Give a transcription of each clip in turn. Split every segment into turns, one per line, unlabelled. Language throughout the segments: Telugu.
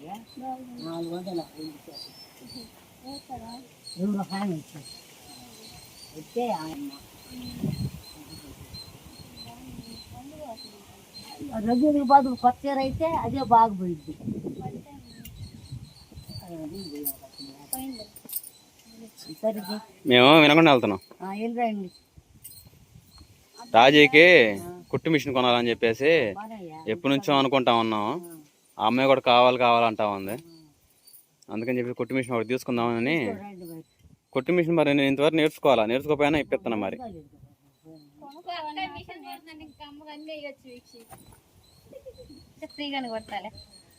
400 ఎవరు ఒక ఆయన వచ్చారు వచ్చే ఆయన రజనీ బాబు కొత్త చీర అయితే అదే బాగా పోయింది.
మేము వినకుండా వెళ్తున్నాం.
వెళ్ళండి.
రాజీకి కుట్టు మిషన్ కొనాలని చెప్పేసి ఎప్పటి నుంచో అనుకుంటా ఉన్నాం. ఆ అమ్మాయి కూడా కావాలంటా ఉంది. అందుకని చెప్పి కుట్టు మిషన్ ఒకటి తీసుకుందామని. కుట్టు మిషన్ మరి నేను ఇంతవరకు నేర్చుకోపోయినా ఇప్పిస్తాను. మరి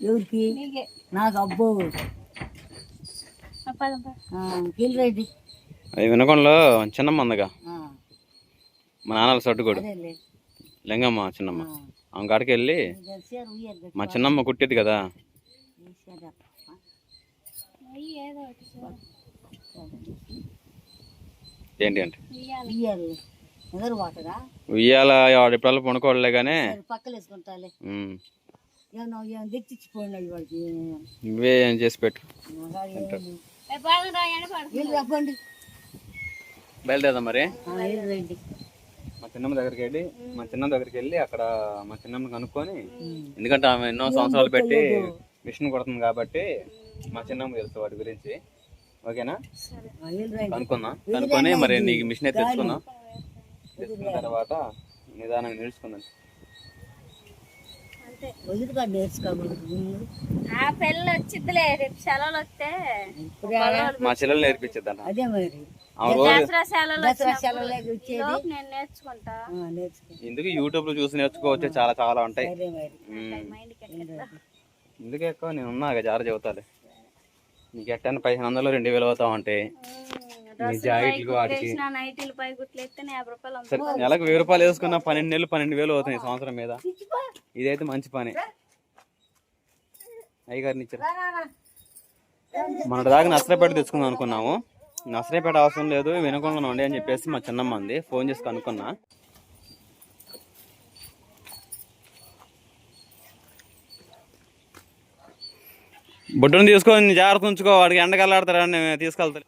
ఎవరికి నాకు అబ్బో
అది వినకొండలో చిన్నమ్మ ఉందిగా, మా నాన్నల సట్టుకోడు లింగమ్మ చిన్నమ్మ, ఆమె కాడికి వెళ్ళి మా చిన్నమ్మ కుట్టేది కదా, ఏంటి అంటే ఉయ్యాల ఎప్పుడల్లా పనుకోవడలే కానీ నువ్వే ఏం చేసి పెట్టు. బయలుదేరదాం మరి. మా చిన్నమ్మ దగ్గరికి వెళ్ళి అక్కడ మా చిన్నమ్మ కనుక్కొని, ఎందుకంటే ఆమె ఎన్నో సంవత్సరాలు పెట్టి మిషన్ కొడుతుంది కాబట్టి మా చిన్నమ్మ తెలుసు వాటి గురించి. ఓకేనా? కనుక్కొని మరి నీకు మిషన్ అయితే తెచ్చుకున్న తర్వాత నిదానంగా నేర్చుకుందాం. మా చెల్లెలు నేర్పించేద్దాం. ఎందుకు యూట్యూబ్ లో చూసి నేర్చుకోవచ్చు, చాలా చాలా ఉంటాయి. ఎందుకు ఎక్కువ నేను ఉన్నా జార చెబుతాలే. నీకు ఎట్టని 1500 2000 అవుతా ఉంటాయి. నెలకు 1000 రూపాయలు వేసుకున్నా 12 నెలలు 12,000 అవుతాయి సంవత్సరం మీద. ఇదైతే మంచి పని. అయ్యగారిని ఇచ్చారు. మొన్నటి దాకా నర్సరాపేట తెచ్చుకుందాం అనుకున్నాము. నర్సరాపేట అవసరం లేదు, వినకుండా ఉండే అని చెప్పేసి మా చిన్నమ్మ అంది. ఫోన్ చేసి కనుక్కున్నా. బుడ్డను తీసుకొని జాగ్రత్త ఉంచుకో, వాడికి ఎండకెళ్ళాడతాడని తీసుకెళ్తా.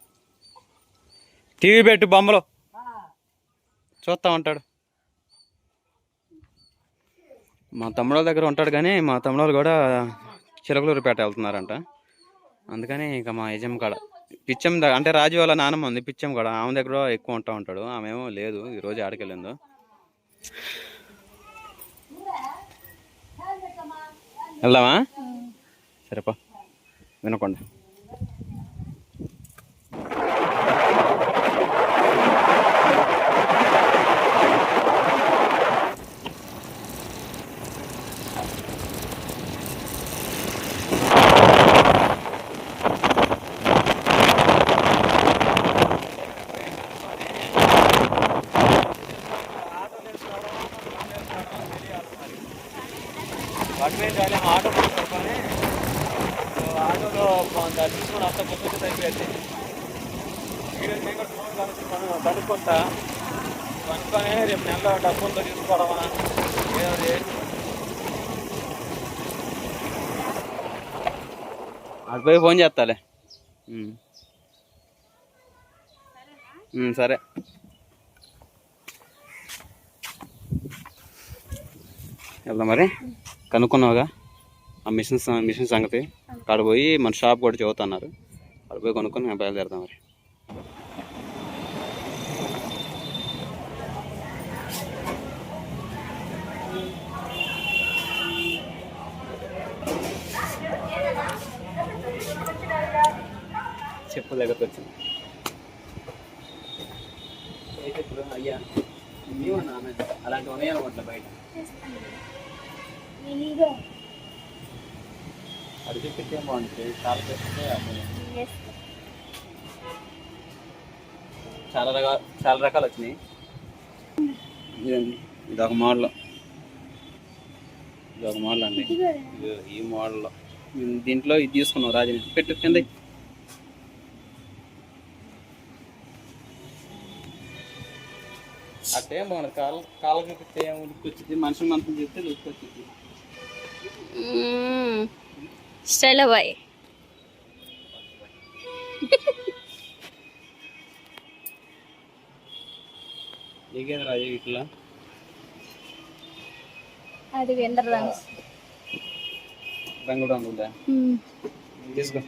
టీవీ పెట్టు, బొమ్మలు చూస్తూ ఉంటాడు. మా తమ్ముళ్ళ దగ్గర ఉంటాడు కానీ మా తమ్ముళ్ళు కూడా చిలకలూరుపేట వెళ్తున్నారంట. అందుకని ఇక మా యజమ్మ కాడ పిచ్చం అంటే రాజు వాళ్ళ నాన్నమ్మ ఉంది, పిచ్చం కూడా ఆమె దగ్గర ఎక్కువ ఉంటాడు. ఆమెమో లేదు, ఈరోజు ఆడికెళ్ళిందో. వెళ్దామా? సరేపా వినకుండా. ఆటో పట్టుకొని ఆటోలో తీసుకొని అంత పొద్దుకు తగ్గిపోయింది. కనుక్కుంటా కనుక్కొని రేపు నెలలో డబ్బులతో తీసుకోవడమా ఏది అటుపోయి ఫోన్ చేస్తాలే. సరే. వెళ్దాం మరి. కనుక్కున్నావుగా ఆ మిషన్ సంగతి. అక్కడ పోయి మన షాప్ కూడా చదువుతున్నారు. అక్కడ పోయి కొనుక్కొని మేము బయలుదేరుతాం మరి. చెప్పుల దగ్గరకు వచ్చింది. అయితే ఇప్పుడు అయ్యా అలాంటివి ఉన్నాయనుకోవట్లే బయట. అది చెప్పితే బాగుంటుంది. చాలా రకాలు వచ్చినాయి. ఇదొక మోడల్ అండి. ఈ మోడల్లో దీంట్లో ఇది తీసుకున్నాం. రాజు పెట్టు కింద. అట్టేం బాగుంది. కాళ్ళకి పెడితే ఉడికొచ్చింది, మనిషి చెప్తే ఉడికొచ్చింది.
Style bye.
నీకేం రాజు ఇట్లా
అది వెండర్ డాన్స్
రంగుడు ఉందా తీసుకో.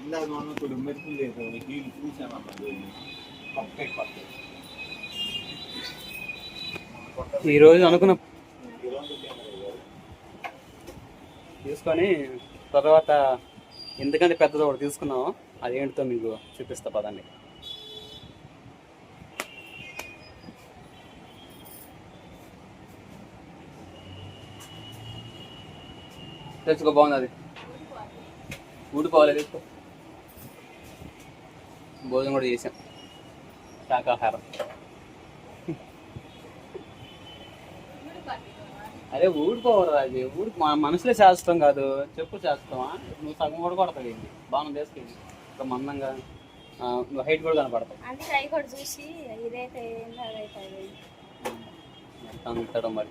ఈరోజు అనుకున్న తీసుకొని తర్వాత ఎందుకంటే పెద్దది ఒకటి తీసుకున్నాము, అదేంటితో మీకు చూపిస్తా పదండి. తెచ్చుకో, బాగుంది అది, ఊడిపోవాలి. తెచ్చుకో, భోజనం కూడా చేసాం, శాకాహారం. అదే ఊడిపోవాలి రాజు, మా మనసులో చేస్తాం కాదు, చెప్పు చేస్తావా? నువ్వు సగం కూడా కొడతావు, ఏంటి బాగా తీసుకెళ్ళి ఒక మందంగా, నువ్వు హైట్ కూడా కనపడతావు. అంతడం మరి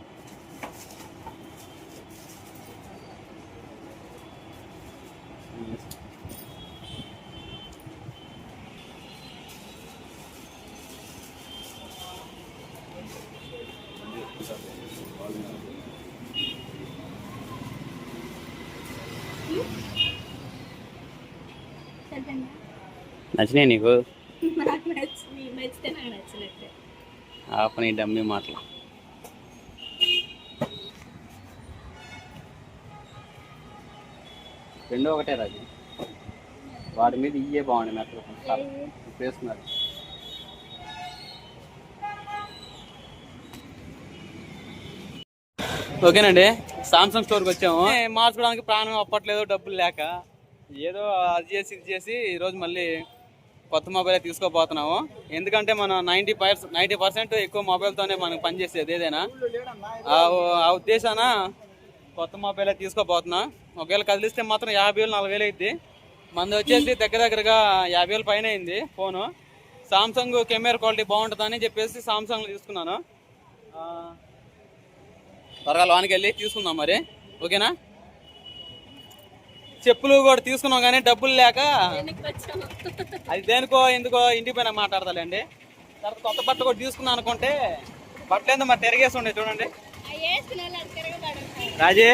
నచ్చినాయి నీకు? ఆపని డమ్మి మాటలు. రెండో ఒకటే రాజు, వాటి మీద ఇయ్యే బాగుంది. మెత్తలు ఇప్పుడు వేస్తున్నారు. ఓకేనండి, సామ్సంగ్ స్టోర్కి వచ్చాము. మార్చుకోవడానికి ప్రాణం అప్పట్లేదు, డబ్బులు లేక ఏదో అది చేసి ఇది చేసి ఈరోజు మళ్ళీ కొత్త మొబైల్ తీసుకోపోతున్నాము. ఎందుకంటే మనం 90% ఎక్కువ మొబైల్తోనే మనం పనిచేసేది ఏదైనా. ఆ ఉద్దేశాన కొత్త మొబైల్ తీసుకోపోతున్నా. ఒకవేళ కదిలిస్తే మాత్రం 50,000 40,000 అయింది. మనది వచ్చేసి దగ్గరగా 50,000 పైన అయింది ఫోను. సామ్సంగ్ కెమెరా క్వాలిటీ బాగుంటుందని చెప్పేసి సామ్సంగ్ తీసుకున్నాను. త్వరగా లోనికి వెళ్ళి తీసుకుందాం మరి, ఓకేనా? చెప్పులు కూడా తీసుకున్నాం కానీ డబ్బులు లేక, అది దేనికో ఎందుకో ఇంటికి పోయినా మాట్లాడతాలేండి. తర్వాత కొత్త బట్ట కూడా తీసుకున్నాను అనుకుంటే బట్టలు ఏందో మరి తిరగేసి ఉండే చూడండి. రాజీ,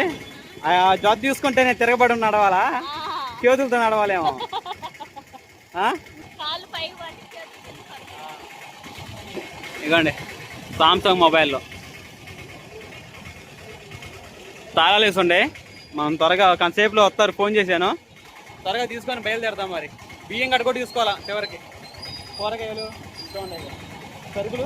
జొత్త తీసుకుంటే నేను తిరగబడి నడవాలా, చేతులతో నడవాలేమో? ఇదిగోండి సామ్సంగ్ మొబైల్లో తాళాలు వేసి ఉండే. మనం త్వరగా కొంతసేపులో వస్తారు, ఫోన్ చేశాను. త్వరగా తీసుకొని బయలుదేరదాం మరి. బియ్యం గడ్డ కూడా తీసుకోవాలా చివరికి. కూరగాయలు చూడండి, సరుకులు.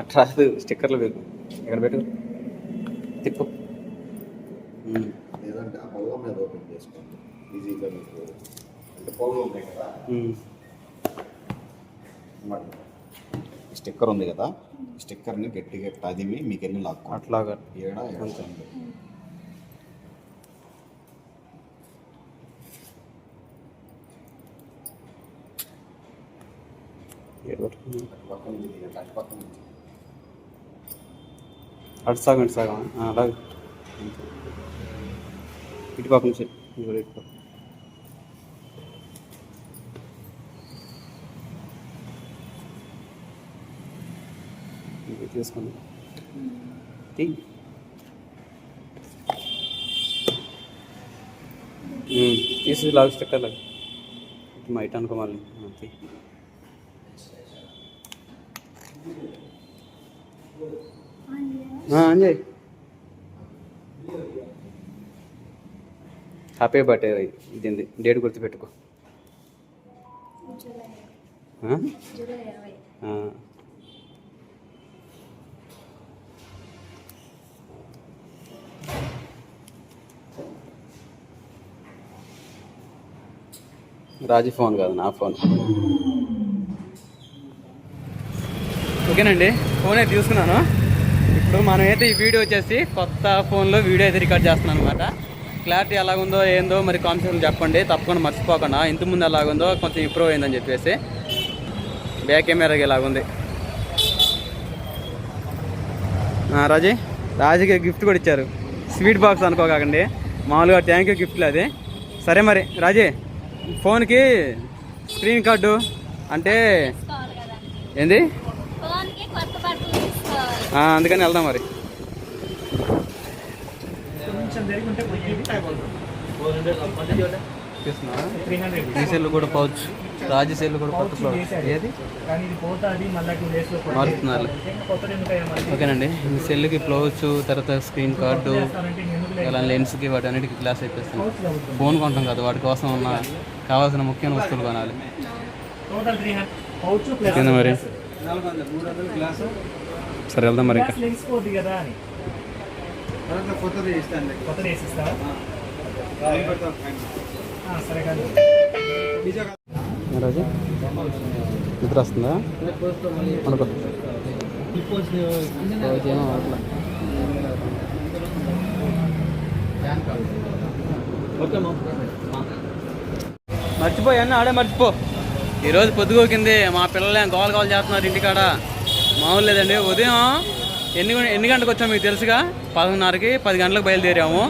అట్లా స్టిక్కర్లు పెట్టు, ఇక్కడ పెట్టు, తిప్పు.
లేదంటే ఆ పొలం మీద ఓపెన్ చేసుకోండి, ఈజీగా మీకు. అంటే పొలం ఉంది కదా, స్టిక్కర్ ఉంది కదా, స్టిక్కర్ని గట్టిగా తదిమి మీకు ఎన్ని లాక్కు
అట్లాగా
ఏడా ఏడుస్తుంది.
అటు సగం అలాగే ఇటు పక్క నుంచి ఇటు తీసుకుని తీసి లాగా స్టిక్కర్ లాగా మైట్ అనుకో మళ్ళీ అంజయ్. హ్యాపీ బర్త్డే ఇది, డేట్ గుర్తుపెట్టుకో. రాజీ ఫోన్ కాదు, నా ఫోన్. ఓకేనండి, ఫోన్ అయితే తీసుకున్నాను. ఇప్పుడు మనం అయితే ఈ వీడియో వచ్చేసి కొత్త ఫోన్లో వీడియో అయితే రికార్డ్ చేస్తున్నాను అనమాట. క్లారిటీ ఎలాగుందో ఏందో మరి కాన్సెప్ట్ చెప్పండి, తప్పకుండా మర్చిపోకుండా. ఇంతకుముందు ఎలాగుందో కొంచెం ఇంప్రూవ్ అయిందని చెప్పేసి. బ్యాక్ కెమెరాకి ఇలాగుంది. రాజుకి గిఫ్ట్ కూడా ఇచ్చారు. స్వీట్ బాక్స్ అనుకోకండి, మామూలుగా థ్యాంక్ యూ గిఫ్ట్లు అది. సరే మరి రాజీ, ఫోన్కి స్క్రీన్ కార్డు అంటే ఏంది, అందుకని వెళ్దాం మరి. ఈ సెల్ కూడా పౌచ్, రాజు సెల్ కూడా కొత్త ప్రోడక్ట్ ఏది మారుతున్నారు. ఓకేనండి, ఈ సెల్కి ప్లౌచ్, తర్వాత స్క్రీన్ కార్డు, ఇలా లెన్స్కి వాటి అన్నిటికీ గ్లాస్ అయిపోతుంది. ఫోన్ కొంటాం కదా, వాటి కోసం ఉన్న కావాల్సిన ముఖ్యమైన వస్తువులు కొనాలి. మరి సరే వెళ్దాం మరి. ఇంకా రాజు నిద్ర వస్తుందా? అనుకో మర్చిపోయాను, ఆడే మర్చిపో. ఈరోజు పొద్దుగోకింది, మా పిల్లలు గోల గోల చేస్తున్నారు ఇంటికాడ. మామూలు లేదండి. ఉదయం ఎన్ని గంటలకు వచ్చాము మీకు తెలుసుగా, 11:30కి 10 గంటలకు బయలుదేరాము.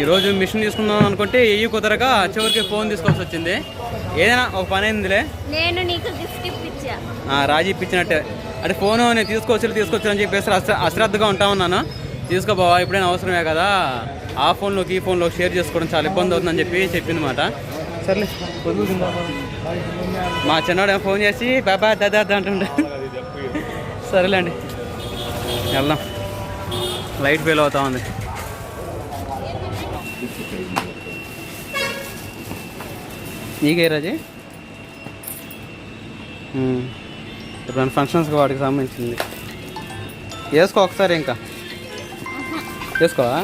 ఈరోజు మిషన్ తీసుకుందాం అనుకుంటే కుదరక చివరికి ఫోన్ తీసుకోవాల్సి వచ్చింది. ఏదైనా ఒక పని అయిందిలే.
నేను నీకు గిఫ్ట్ ఇప్పించా.
రాజీ ఇప్పించినట్టే. అంటే ఫోను నేను తీసుకొచ్చు అని చెప్పేసి అశ్రద్ధగా ఉంటా ఉన్నాను. తీసుకోబావా, ఎప్పుడైనా అవసరమే కదా, ఆ ఫోన్లోకి ఈ ఫోన్లోకి షేర్ చేసుకోవడం చాలా ఇబ్బంది అవుతుందని చెప్పింది మాట. సర్లే, మా చిన్నవాడు ఫోన్ చేసి బాబా దాదా అంటుండే. సరేలేండి వెళ్దాం, లైట్ ఫెయిల్ అవుతా ఉంది. నీకే రాజీ ఇప్పుడు ఫంక్షన్స్కి వాటికి సంబంధించింది. వేసుకో ఒకసారి, ఇంకా వేసుకోవా,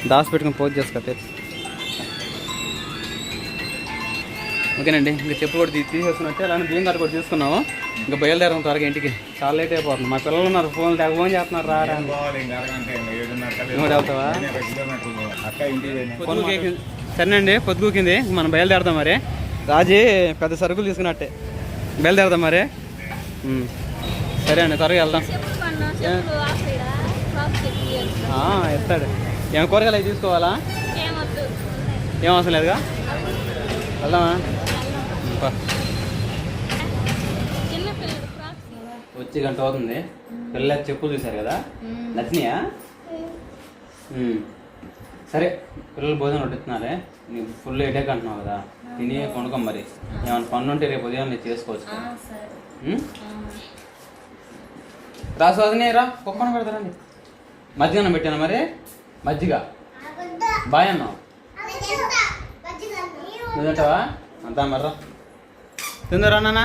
దాచి పెట్టుకుని పోజ్ చేసుకో. ఓకేనండి, ఇంకా చెప్పు కూడా తీసేసుకున్నట్టే, అలానే బియ్యం కార్డు కూడా తీసుకున్నాము. ఇంకా బయలుదేరాం త్వరగా ఇంటికి, చాలా లేట్ అయిపోతుంది. మా పిల్లలు ఉన్నారు, ఫోన్ చేస్తున్నారు రారా. వెళ్తావా? సరేనండి, పొద్దుగూకింది, మనం బయలుదేరదాం మరి. రాజీ పెద్ద సరుకులు తీసుకున్నట్టే, బయలుదేరదాం మరి. సరే అండి, త్వరగా వెళ్దాం. ఎత్తాడు. ఏం కూరగాయలు అవి తీసుకోవాలా? ఏం అవసరం లేదుగా, వెళ్దామా? వచ్చి గంట అవుతుంది. పిల్లలకి చెప్పులు చూశారు కదా, నచ్చినాయా? సరే, పిల్లలు భోజనం వడ్డిస్తున్నారే, నీకు ఫుల్ హెడేక్ అంటున్నావు కదా, తిని కొనుక్కోం మరి. ఏమైనా పన్ను ఉంటే రేపు ఉదయం నేను చేసుకోవచ్చు. రాసోదని రా, కుక్కన పెడతారండి. మజ్జిగ పెట్టాను మరి, మజ్జిగ బాయ్ అన్నావు నువ్వు తింటావా? అంతా మర్రా తిందరా నాన్న.